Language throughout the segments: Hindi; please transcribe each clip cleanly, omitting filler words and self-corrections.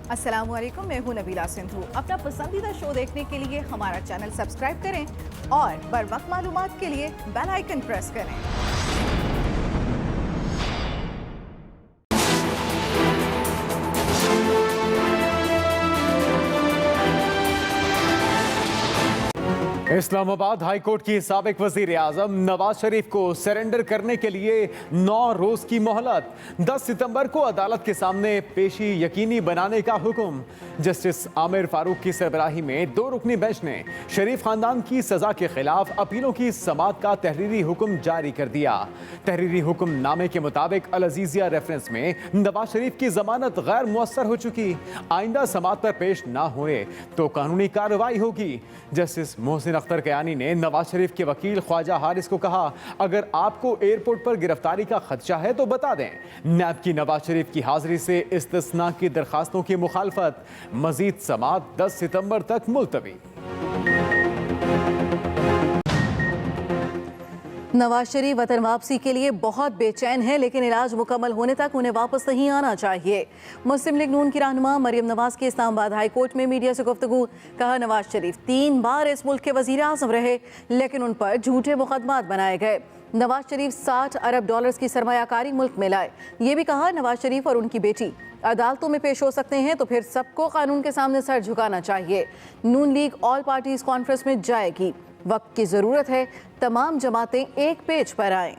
अस्सलाम वालेकुम, मैं हूं नबीला सिंधु। अपना पसंदीदा शो देखने के लिए हमारा चैनल सब्सक्राइब करें और बर वक्त मालूमात के लिए बेल आइकन प्रेस करें। इस्लामाबाद हाईकोर्ट की साबिक वजीर आजम नवाज शरीफ को सरेंडर करने के लिए 9 रोज की मोहलत। 10 सितंबर को अदालत के सामने पेशी यकीनी बनाने का हुक्म। जस्टिस आमिर फारूक की सरबराही में 2 रुकनी बेंच ने शरीफ खानदान की सजा के खिलाफ अपीलों की समाअत का तहरीरी हुक्म जारी कर दिया। तहरीरी हुक्म नामे के मुताबिक अल अजीजिया रेफरेंस में नवाज शरीफ की जमानत गैर मुअस्सर हो चुकी, आइंदा समाअत पर पेश ना हुए तो कानूनी कार्रवाई होगी। जस्टिस मोहसिन अख्तर कयानी ने नवाज शरीफ के वकील ख्वाजा हारिस को कहा, अगर आपको एयरपोर्ट पर गिरफ्तारी का खदशा है तो बता दें। नैब की नवाज शरीफ की हाजिरी से इस्तिस्ना की दरखास्तों की मुखालफत। मजीद समाअत 10 सितंबर तक मुलतवी। नवाज शरीफ वतन वापसी के लिए बहुत बेचैन है, लेकिन इलाज मुकम्मल होने तक उन्हें वापस नहीं आना चाहिए। मुस्लिम लीग नून की रहनुमा मरियम नवाज के इस्लामाबाद हाई कोर्ट में मीडिया से गुफ्तगू। कहा, नवाज शरीफ 3 बार इस मुल्क के वजीर आज़म रहे, लेकिन उन पर झूठे मुकदमात बनाए गए। नवाज शरीफ 60 अरब डॉलर्स की सरमायाकारी मुल्क में लाए। ये भी कहा, नवाज शरीफ और उनकी बेटी अदालतों में पेश हो सकते हैं तो फिर सबको कानून के सामने सर झुकाना चाहिए। नून लीग ऑल पार्टीज कॉन्फ्रेंस में जाएगी। वक्त की जरूरत है, तमाम जमातें एक पेज पर आएं।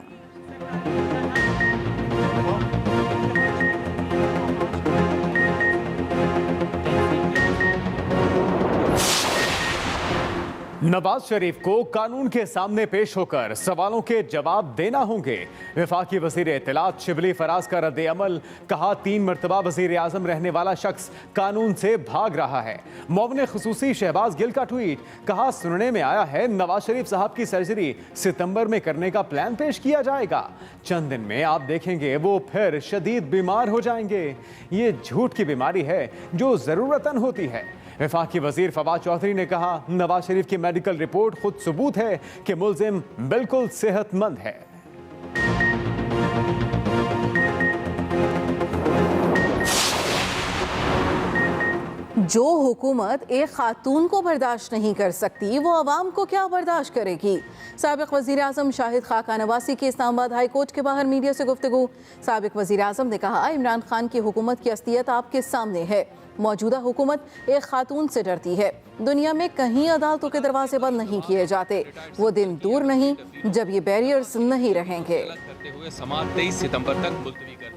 नवाज शरीफ को कानून के सामने पेश होकर सवालों के जवाब देना होंगे। वफाकी वजीर इत्तलात शिबली फराज का रद्द अमल। कहा, 3 मरतबा वजीर आजम रहने वाला शख्स कानून से भाग रहा है। मौमन खुसूसी शहबाज गिल का ट्वीट। कहा, सुनने में आया है नवाज शरीफ साहब की सर्जरी सितंबर में करने का प्लान पेश किया जाएगा। चंद दिन में आप देखेंगे वो फिर शदीद बीमार हो जाएंगे। ये झूठ की बीमारी है जो जरूरतन होती है। वफाकी वजीर फवाद चौधरी ने कहा, नवाज शरीफ की मेडिकल रिपोर्ट खुद सबूत है कि मुल्जिम बिल्कुल सेहतमंद है। जो हुकूमत एक खातून को बर्दाश्त नहीं कर सकती, वो अवाम को क्या बर्दाश्त करेगी। साबिक वजीर आजम शाहिद खाका नवासी की इस्लामाबाद हाई कोर्ट के बाहर मीडिया से गुफ्तगू। साबिक वजीर आजम ने कहा, इमरान खान की हुकूमत की असलियत आपके सामने है। मौजूदा हुकूमत एक खातून से डरती है। दुनिया में कहीं अदालतों के दरवाजे बंद नहीं किए जाते। वो दिन दूर नहीं जब ये बैरियर्स नहीं रहेंगे। 23 सितंबर तक मुलतवी कर।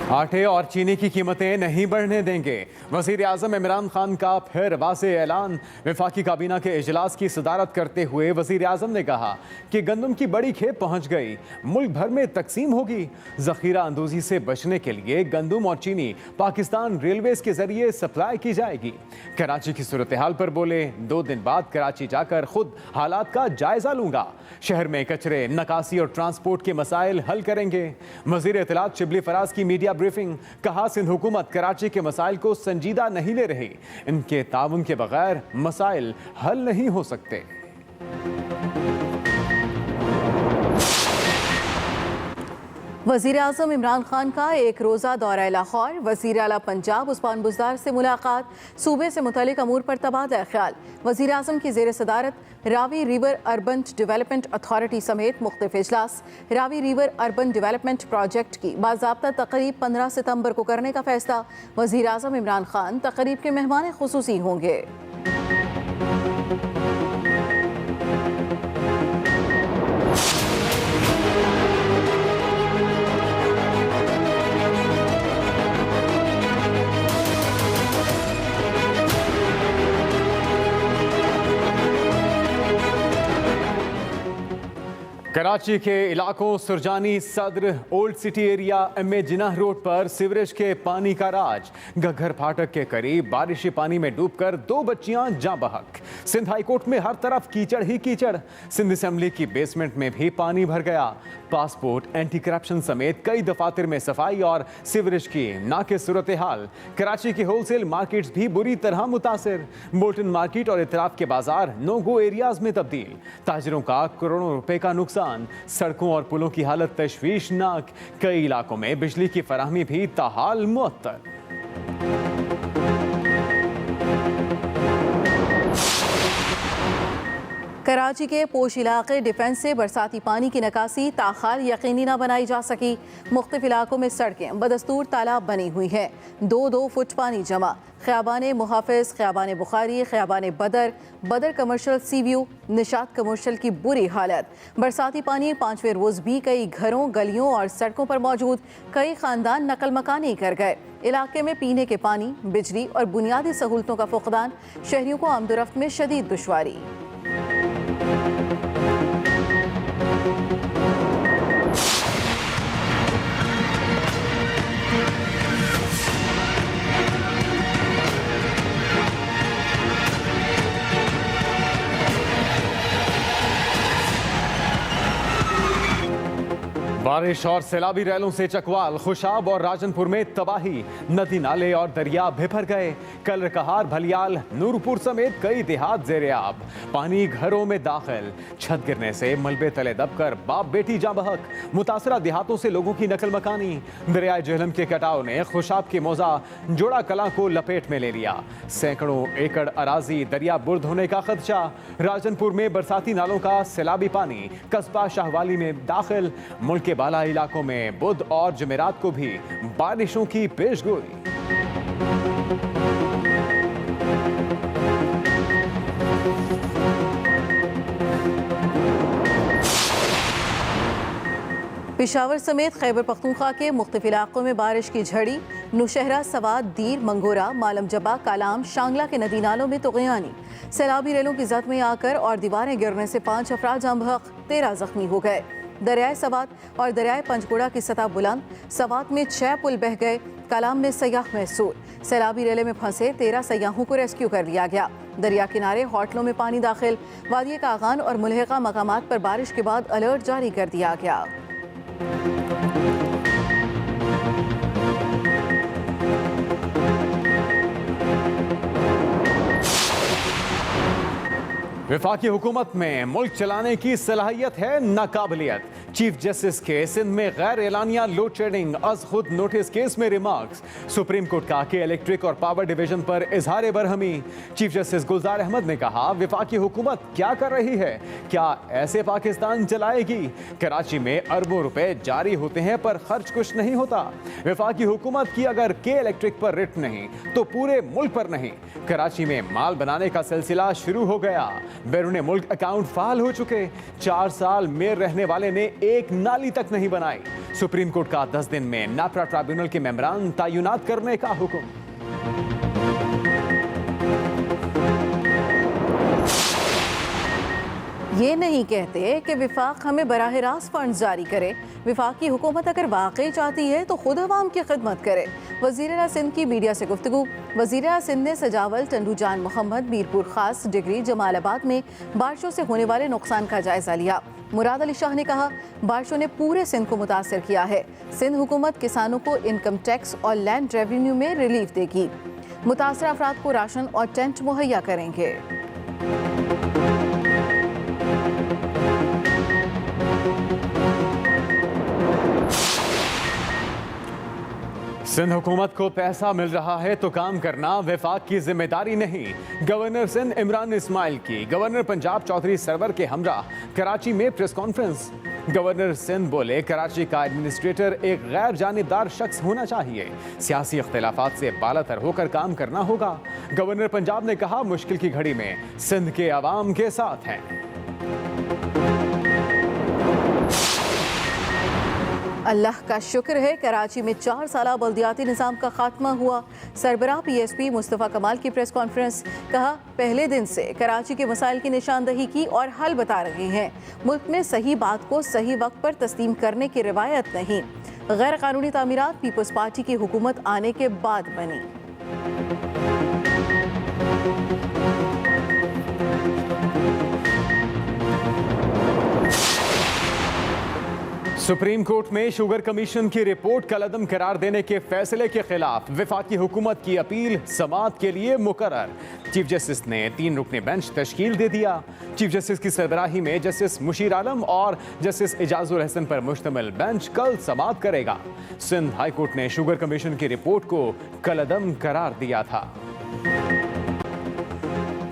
आटे और चीनी की कीमतें नहीं बढ़ने देंगे। वजीर आजम इमरान खान का फिर वाज़े ऐलान। वफाकी काबीना के इजलास की सदारत करते हुए वजीर आजम ने कहा कि गंदम की बड़ी खेप पहुंच गई, मुल्क भर में तकसीम होगी। जखीरा अंदोजी से बचने के लिए गंदम और चीनी पाकिस्तान रेलवेज के जरिए सप्लाई की जाएगी। कराची की सूरत हाल पर बोले, 2 दिन बाद कराची जाकर खुद हालात का जायजा लूंगा। शहर में कचरे, नकासी और ट्रांसपोर्ट के मसाइल हल करेंगे। वजीर इत्तलात शिबली फराज की मीडिया ब्रीफिंग। कहा, सिंध हुकूमत कराची के मसाइल को संजीदा नहीं ले रही। इनके ताउन के बगैर मसाइल हल नहीं हो सकते। वजीर आजम इमरान खान का एक रोज़ा दौरा लाहौर। वजीर आला पंजाब उस्मान बुज़दार से मुलाकात। सूबे से मुतल्लिक़ अमूर पर तबादला ख्याल। वजीर आजम की ज़ेर सदारत Ravi river urban development authority समेत मुख्तलिफ इजलास। Ravi river urban development project की बाज़ाब्ता तक़रीब 15 सितंबर को करने का फैसला। वजीर आजम इमरान खान तक़रीब के मेहमान खुसूसी होंगे। कराची के इलाकों Surjani, Saddar, old city area, MA. Jinnah road पर सीवरेज के पानी का राज। घग्घर फाटक के करीब बारिशी पानी में डूबकर 2 बच्चियां जाँ बहक। सिंध हाई कोर्ट में हर तरफ कीचड़ ही कीचड़। सिंध असेंबली की बेसमेंट में भी पानी भर गया। पासपोर्ट, एंटी करप्शन समेत कई दफातर में सफाई और सीवरेज की नाके सूरत हाल। कराची के होलसेल मार्केट्स भी बुरी तरह मुतासिर। बोल्टन मार्केट और इतराफ के बाजार नो गो एरियाज में तब्दील। ताजिरों का करोड़ों रुपए का नुकसान। नुकसान, सड़कों और पुलों की हालत तशवीशनाक, कई इलाकों में बिजली की फराहमी भी ताहाल मुअत्तल। कराची के पोश इलाके डिफेंस से बरसाती पानी की निकासी ताखाल यकीनी न बनाई जा सकी। मुख्तलिफ इलाकों में सड़कें बदस्तूर तालाब बनी हुई हैं। 2-2 फुट पानी जमा। ख़याबान मुहाफ़िज़, ख़याबान बुखारी, ख़याबान बदर कमर्शल सी व्यू, निशात कमर्शल की बुरी हालत। बरसाती पानी 5वें रोज़ भी कई घरों, गलियों और सड़कों पर मौजूद। कई ख़ानदान नकल मकानी कर गए। इलाके में पीने के पानी, बिजली और बुनियादी सहूलतों का फुक़दान। शहरियों को आमदोरफ्त में शदीद दुश्वारी। बारिश और सैलाबी रैलों से चकवाल, खुशाब और राजनपुर में तबाही। नदी नाले और दरिया बिफर गए। कल कहार, भलियाल, नूरपुर समेत कई देहात ज़ेर-ए-आब। पानी घरों में दाखिल। छत गिरने से मलबे तले दबकर बाप बेटी जाँ बहक। मुतासरा देहातों से लोगों की नकल मकानी। दरियाए जेहलम के कटाव ने खुशाब की मौजा जोड़ा कलां को लपेट में ले लिया। सैकड़ों एकड़ अराजी दरिया बुर्द होने का खदशा। राजनपुर में बरसाती नालों का सैलाबी पानी कस्बा शाहवाली में दाखिल। मुल्क के बाला इलाकों में बुध और जुमेरात को भी बारिशों की पेशगोई। पेशावर समेत खैबर पख्तूनख्वा के मुख्तलिफ इलाकों में बारिश की झड़ी। नौशहरा, सवात, दीर, मंगोरा, मालम जबा, कालाम, शांगला के नदी नालों में तुग़यानी। सैलाबी रेलों की जद में आकर और दीवारें गिरने से 5 अफराद जाँ बहक, 13 जख्मी हो गए। दरियाए सवात और दरियाए पंचगुड़ा की सतह बुलंद। सवात में 6 पुल बह गए। कालाम में सयाह महसूर। सैलाबी रेले में फंसे 13 सयाहों को रेस्क्यू कर लिया गया। दरिया किनारे होटलों में पानी दाखिल। वादी कागान और मुलहका मकामात पर बारिश के बाद अलर्ट जारी कर दिया गया। वफाकी हुकूमत में मुल्क चलाने की सलाहियत है नाकाबिलियत। चीफ जस्टिस के सिंध में गैर एलानिया लोड शेडिंग अज खुद नोटिस केस में रिमार्क्स। सुप्रीम कोर्ट का के इलेक्ट्रिक और पावर डिवीजन पर इजहार बरहमी। चीफ जस्टिस गुलजार अहमद ने कहा, वफाकी हुकूमत क्या कर रही है? क्या ऐसे पाकिस्तान चलाएगी? कराची में अरबों रुपए जारी होते हैं पर खर्च कुछ नहीं होता। वफाकी हुकूमत की अगर के इलेक्ट्रिक पर रिट नहीं तो पूरे मुल्क पर नहीं। कराची में माल बनाने का सिलसिला शुरू हो गया। बैरून मुल्क अकाउंट फाल हो चुके। 4 साल मेयर रहने वाले ने एक नाली तक नहीं बनाई। सुप्रीम कोर्ट का 10 दिन में नापरा ट्राइब्यूनल के मेंबरान तैनात करने का हुक्म। ये नहीं कहते कि विफाक हमें बराह रास्त फंड जारी करे। विफाकी हुकूमत अगर वाकई चाहती है तो खुद अवाम की खिदमत करे। वज़ीर-ए-आला सिंध की मीडिया से गुफ्तगू। वज़ीर-ए-आला सिंध ने सजावल, टंडूजान मोहम्मद, मीरपुर खास, डिगरी, जमालाबाद में बारिशों से होने वाले नुकसान का जायजा लिया। मुराद अली शाह ने कहा, बारिशों ने पूरे सिंध को मुतासर किया है। सिंध हुकूमत किसानों को इनकम टैक्स और लैंड रेवेन्यू में रिलीफ देगी। मुतासर अफराद को राशन और टेंट मुहैया करेंगे। सिंध हुकूमत को पैसा मिल रहा है तो काम करना वफाक की जिम्मेदारी नहीं। गवर्नर सिंध इमरान इस्माइल की गवर्नर पंजाब चौधरी सरवर के हमरा कराची में प्रेस कॉन्फ्रेंस। गवर्नर सिंध बोले, कराची का एडमिनिस्ट्रेटर एक गैर जानिबदार शख्स होना चाहिए। सियासी इख्तिलाफात से बालातर होकर काम करना होगा। गवर्नर पंजाब ने कहा, मुश्किल की घड़ी में सिंध के अवाम के साथ हैं। अल्लाह का शुक्र है, कराची में 4 साला बल्दियाती निज़ाम का खात्मा हुआ। सरबराह PSP मुस्तफ़ा कमाल की प्रेस कॉन्फ्रेंस। कहा, पहले दिन से कराची के मसाइल की निशानदही की और हल बता रहे हैं। मुल्क में सही बात को सही वक्त पर तस्लीम करने की रिवायत नहीं। गैर कानूनी तामीरात पीपल्स पार्टी की हुकूमत आने के बाद बनी। सुप्रीम कोर्ट में शुगर कमीशन की रिपोर्ट कलअदम करार देने के फैसले के खिलाफ वफाकी हुकूमत की अपील समाअत के लिए मुकर्रर। चीफ जस्टिस ने 3 रुकनी बेंच तश्कील दे दिया। चीफ जस्टिस की सरबराही में जस्टिस मुशीर आलम और जस्टिस एजाजुल हसन पर मुश्तमिल बेंच कल समाअत करेगा। सिंध हाई कोर्ट ने शुगर कमीशन की रिपोर्ट को कलअदम करार दिया था।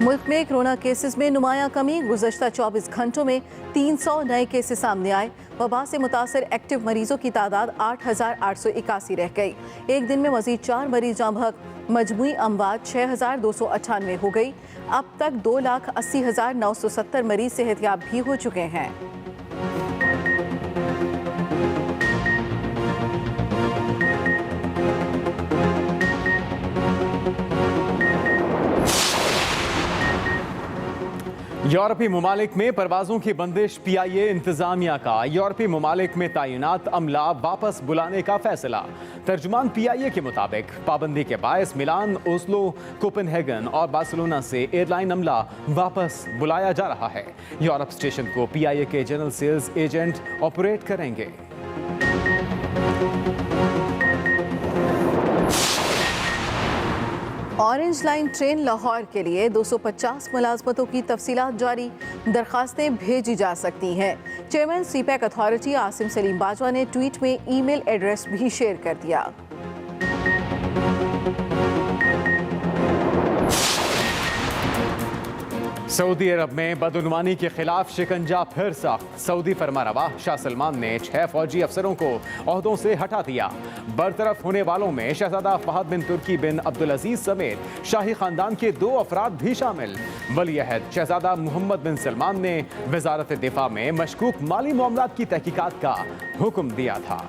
मुल्क में कोरोना केसेस में नुमाया कमी। गुज़श्ता 24 घंटों में 300 नए केसेस सामने आए। वबा से मुतासर एक्टिव मरीजों की तादाद 8,881 रह गई। एक दिन में मजीद 4 मरीज जाँ बहक। मजमूई अमवात 6,298 हो गई। अब तक 2,80,970 मरीज सेहतयाब भी हो चुके हैं। यूरोपीय ममालिक में परवाजों की बंदिश। PIA इंतजामिया का यूरोपीय ममालिक में तैनात अमला वापस बुलाने का फैसला। तर्जुमान PIA के मुताबिक पाबंदी के बायस मिलान, ओस्लो, कोपेनहेगन और बार्सिलोना से एयरलाइन अमला वापस बुलाया जा रहा है। यूरोप स्टेशन को PIA के जनरल सेल्स एजेंट ऑपरेट करेंगे। ऑरेंज लाइन ट्रेन लाहौर के लिए 250 मुलाजमतों की तफसीलात जारी। दरखास्तें भेजी जा सकती हैं। Chairman CPEC authority Asim Salim Bajwa ने ट्वीट में ईमेल एड्रेस भी शेयर कर दिया। सऊदी अरब में बदउनवानी के खिलाफ शिकंजा फिर सख्त। सऊदी फरमारवा शाह सलमान ने 6 फौजी अफसरों को ओहदों से हटा दिया। बरतरफ होने वालों में शहजादा फहद बिन तुर्की बिन अब्दुल अजीज समेत शाही खानदान के 2 अफराद भी शामिल। वली अहद शहजादा मोहम्मद बिन सलमान ने वजारत दिफा में मशकूक माली मामलात की तहकीकात का हुक्म दिया था।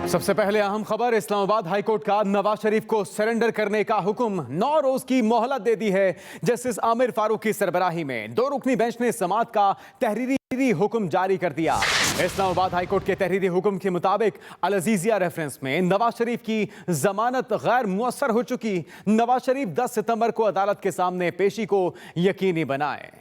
सबसे पहले अहम खबर। इस्लामाबाद हाईकोर्ट का नवाज शरीफ को सरेंडर करने का हुक्म। 9 रोज की मोहलत दे दी है। जस्टिस आमिर फारूक की सरबराही में 2 रुकनी बेंच ने समाअत का तहरीरी हुक्म जारी कर दिया। इस्लामाबाद हाईकोर्ट के तहरीरी हुक्म के मुताबिक अल अजीजिया रेफरेंस में नवाज शरीफ की जमानत गैर मुअस्सर हो चुकी। नवाज शरीफ 10 सितंबर को अदालत के सामने पेशी को यकीनी बनाए।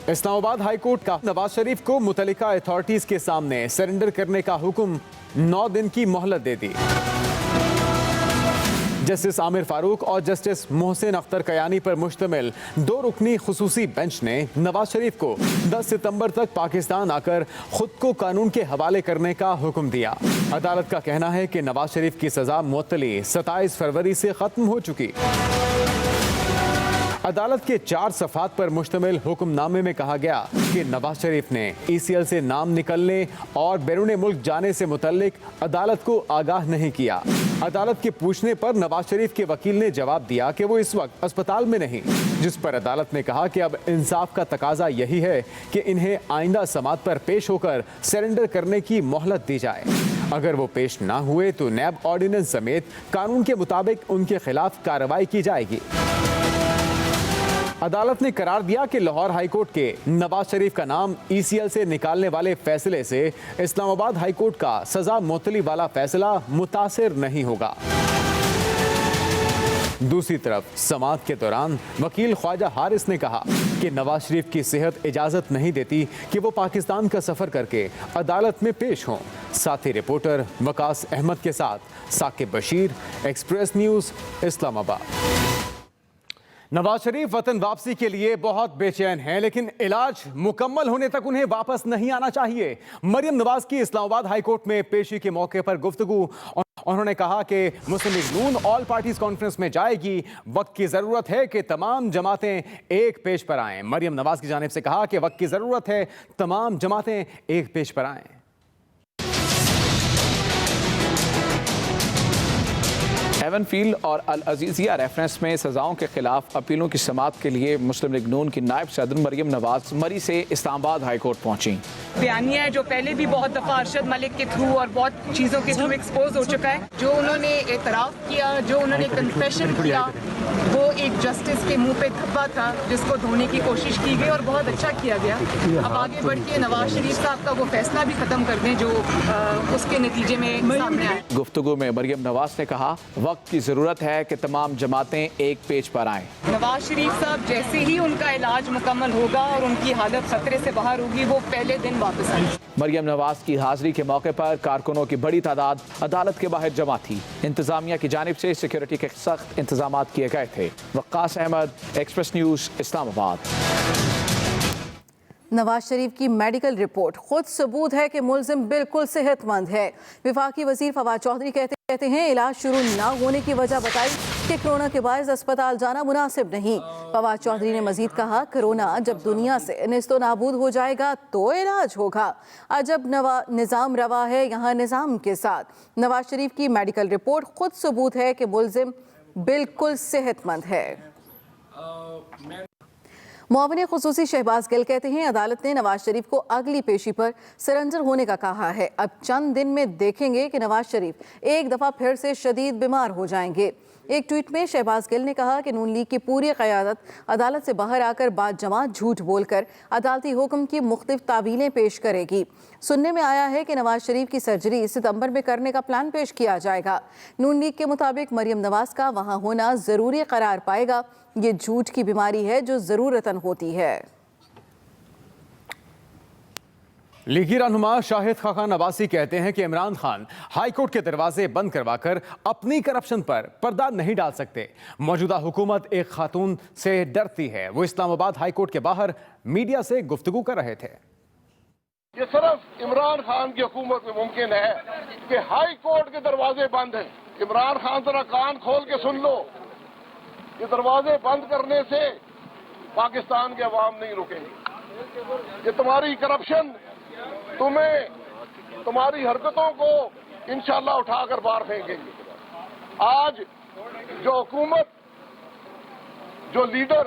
इस्लामाबाद हाईकोर्ट का नवाज शरीफ को मुतल्लिका अथॉरिटीज के सामने सरेंडर करने का हुक्म 9 दिन की मोहलत दे दी। जस्टिस आमिर फारूक और जस्टिस मोहसिन अख्तर कयानी पर मुश्तमिल 2 रुकनी खुसूसी बेंच ने नवाज शरीफ को 10 सितंबर तक पाकिस्तान आकर खुद को कानून के हवाले करने का हुक्म दिया। अदालत का कहना है कि नवाज शरीफ की सजा मुअत्तली 27 फरवरी से खत्म हो चुकी। अदालत के 4 सफ़ात पर मुश्तमिल हुक्मनामे में कहा गया कि नवाज शरीफ ने ECL से नाम निकलने और बैरून मुल्क जाने से मुतल्लिक अदालत को आगाह नहीं किया। अदालत के पूछने पर नवाज शरीफ के वकील ने जवाब दिया कि वो इस वक्त अस्पताल में नहीं, जिस पर अदालत ने कहा कि अब इंसाफ का तकाजा यही है कि इन्हें आइंदा समाअत पर पेश होकर सरेंडर करने की मोहलत दी जाए। अगर वो पेश ना हुए तो नैब ऑर्डिनेंस समेत कानून के मुताबिक उनके खिलाफ कार्रवाई की जाएगी। अदालत ने करार दिया कि लाहौर हाईकोर्ट के नवाज शरीफ का नाम ECL से निकालने वाले फैसले से इस्लामाबाद हाईकोर्ट का सजा मुअत्तली वाला फैसला मुतासिर नहीं होगा। दूसरी तरफ समाअत के दौरान वकील ख्वाजा हारिस ने कहा कि नवाज शरीफ की सेहत इजाजत नहीं देती कि वो पाकिस्तान का सफर करके अदालत में पेश हों। साथी रिपोर्टर वकास अहमद के साथ साकिब बशीर, एक्सप्रेस न्यूज, इस्लामाबाद। नवाज शरीफ वतन वापसी के लिए बहुत बेचैन हैं, लेकिन इलाज मुकम्मल होने तक उन्हें वापस नहीं आना चाहिए। मरियम नवाज की इस्लामाबाद हाईकोर्ट में पेशी के मौके पर गुफ्तगू। उन्होंने कहा कि मुस्लिम लीग नून ऑल पार्टीज कॉन्फ्रेंस में जाएगी। वक्त की जरूरत है कि तमाम जमातें एक पेज पर आएं। मरियम नवाज की जानिब से कहा कि वक्त की जरूरत है तमाम जमातें एक पेज पर आएं। लेमन फील्ड और अल अजीजिया रेफरेंस में सजाओं के खिलाफ अपीलों की समाअत के लिए मुस्लिम लीग नून की नायब सदर मरियम नवाज मरी से इस्लामाबाद हाई कोर्ट पहुंची। बयानिया है जो पहले भी बहुत दफ़ा अरशद मलिक के थ्रू और बहुत चीज़ों के थ्रू एक्सपोज हो चुका है, जो उन्होंने एतराफ़ किया, जो उन्होंने कन्फेशन किया, वो एक जस्टिस के मुंह पे धब्बा था जिसको धोने की कोशिश की गई और बहुत अच्छा किया गया। अब आगे बढ़ के नवाज शरीफ साहब का वो फैसला भी ख़त्म कर दें जो उसके नतीजे में सामने आए। गुफ्तगू में मरियम नवाज ने कहा, वक्त की ज़रूरत है कि तमाम जमातें एक पेज पर आएँ। नवाज शरीफ साहब जैसे ही उनका इलाज मुकम्मल होगा और उनकी हालत खतरे से बाहर होगी, वो पहले दिन वापस आएंगे। मरियम नवाज की हाजिरी के मौके पर कारकुनों की बड़ी तादाद अदालत के बाहर जमा थी। इंतजामिया की जानिब से सिक्योरिटी के सख्त इंतजाम किए गए थे। वक्कास अहमद, एक्सप्रेस न्यूज़, इस्लामाबाद। नवाज शरीफ की मेडिकल रिपोर्ट खुद सबूत है कि मुल्जिम बिल्कुल सेहतमंद है। वफाकी वजीर फवाद चौधरी कहते हैं इलाज शुरू ना होने की वजह बताई कि कोरोना के बायस अस्पताल जाना मुनासिब नहीं। फवाद चौधरी ने मजीद कहा, कोरोना जब दुनिया से नेस्तो नाबूद हो जाएगा तो इलाज होगा। अजब निज़ाम रवा है यहाँ निज़ाम के साथ। नवाज शरीफ की मेडिकल रिपोर्ट खुद सबूत है कि मुल्जिम बिल्कुल सेहतमंद है। मुआविन खुसूसी शहबाज गिल कहते हैं अदालत ने नवाज शरीफ को अगली पेशी पर सरेंडर होने का कहा है। अब चंद दिन में देखेंगे कि नवाज शरीफ एक दफ़ा फिर से शदीद बीमार हो जाएंगे। एक ट्वीट में शहबाज गिल ने कहा कि नून लीग की पूरी क़यादत अदालत से बाहर आकर बाद जमात झूठ बोलकर अदालती हुक्म की मुख्तलिफ तावीलें पेश करेगी। सुनने में आया है कि नवाज शरीफ की सर्जरी सितंबर में करने का प्लान पेश किया जाएगा। नून लीग के मुताबिक मरियम नवाज का वहाँ होना ज़रूरी करार पाएगा। ये झूठ की बीमारी है जो ज़रूरतन होती है। लीगी रहनुमा शाहिद खान अब्बासी कहते हैं कि इमरान खान हाईकोर्ट के दरवाजे बंद करवाकर अपनी करप्शन पर पर्दा नहीं डाल सकते। मौजूदा हुकूमत एक खातून से डरती है। वो इस्लामाबाद हाईकोर्ट के बाहर मीडिया से गुफ्तगू कर रहे थे। ये सिर्फ इमरान खान की हुकूमत में मुमकिन है कि हाई कोर्ट के दरवाजे बंद हैं। इमरान खान जरा कान खोल के सुन लो, ये दरवाजे बंद करने से पाकिस्तान के अवाम नहीं रुकेंगे। ये तुम्हारी करप्शन तुम्हें तुम्हारी हरकतों को इंशाल्लाह उठाकर बाहर फेंकेंगे। आज जो हुकूमत, जो लीडर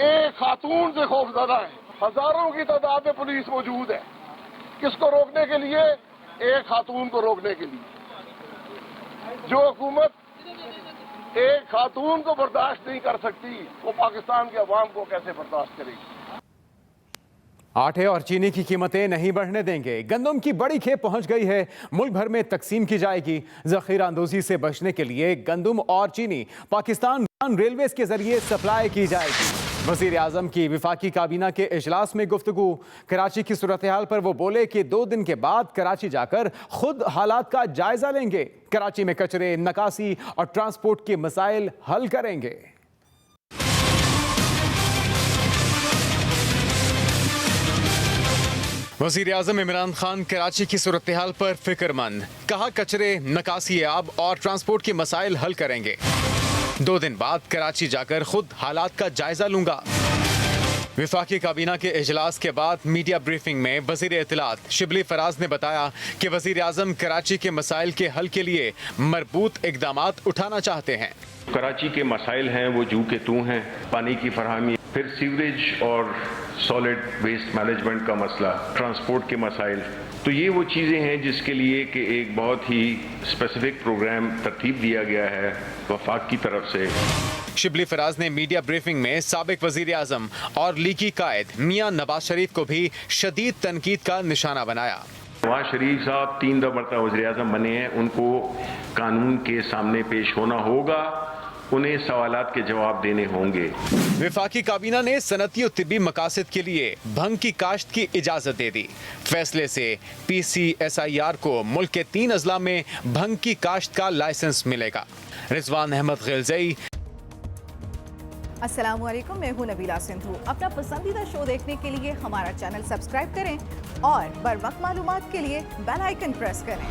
एक खातून से खौफजदा है, हजारों की तादाद में पुलिस मौजूद है। किसको रोकने के लिए? एक खातून को रोकने के लिए। जो हुकूमत एक खातून को बर्दाश्त नहीं कर सकती, वो पाकिस्तान के अवाम को कैसे बर्दाश्त करेगी? आटे और चीनी की कीमतें नहीं बढ़ने देंगे। गंदम की बड़ी खेप पहुंच गई है, मुल्क भर में तकसीम की जाएगी। जखीरा अंदोजी से बचने के लिए गंदम और चीनी पाकिस्तान रेलवेज के जरिए सप्लाई की जाएगी। वजीर आजम की विफाकी काबीना के इजलास में गुफ्तगू। कराची की सूरत हाल पर वो बोले कि 2 दिन के बाद कराची जाकर खुद हालात का जायजा लेंगे। कराची में कचरे, नकासी और ट्रांसपोर्ट के मसाइल हल करेंगे। वजीर आजम इमरान खान कराची की सूरत हाल पर फिक्रमंद। कहा, कचरे, नकासी आब और ट्रांसपोर्ट के मसाइल हल करेंगे। 2 दिन बाद कराची जाकर खुद हालात का जायजा लूंगा। विफाकी काबीना के इजलास के बाद मीडिया ब्रीफिंग में वजीर इत्तलात शिबली फराज ने बताया कि वजीर आजम कराची के मसाइल के हल के लिए मरबूत इकदामात उठाना चाहते हैं। कराची के मसाइल हैं वो जू के तू हैं, पानी की फरहमी, फिर सीवरेज और सॉलिड वेस्ट मैनेजमेंट का मसला, ट्रांसपोर्ट के मसाइल। तो ये वो चीज़ें हैं जिसके लिए कि एक बहुत ही स्पेसिफिक प्रोग्राम तरतीब दिया गया है वफाक की तरफ से। शिबली फराज ने मीडिया ब्रीफिंग में साबिक वजीर आजम और लीगी कायद मियां नवाज शरीफ को भी शदीद तनकीद का निशाना बनाया। नवाज शरीफ साहब 3 मरतबा वज़ीर आज़म बने हैं, उनको कानून के सामने पेश होना होगा, उन्हें सवालात के जवाब देने होंगे। विफाकी काबीना ने सनती और तिब्बी मकासद के लिए भंग की काश्त की इजाजत दे दी। फैसले से PCSIR को मुल्क के 3 अजला में भंग की काश्त का लाइसेंस मिलेगा। रिजवान अहमद गिलज़ई। अस्सलाम वालेकुम, मैं हूं नबीला सिंधु। अपना पसंदीदा शो देखने के लिए हमारा चैनल सब्सक्राइब करें और बर वक्त मालूमात के लिए बेल आइकन प्रेस करें।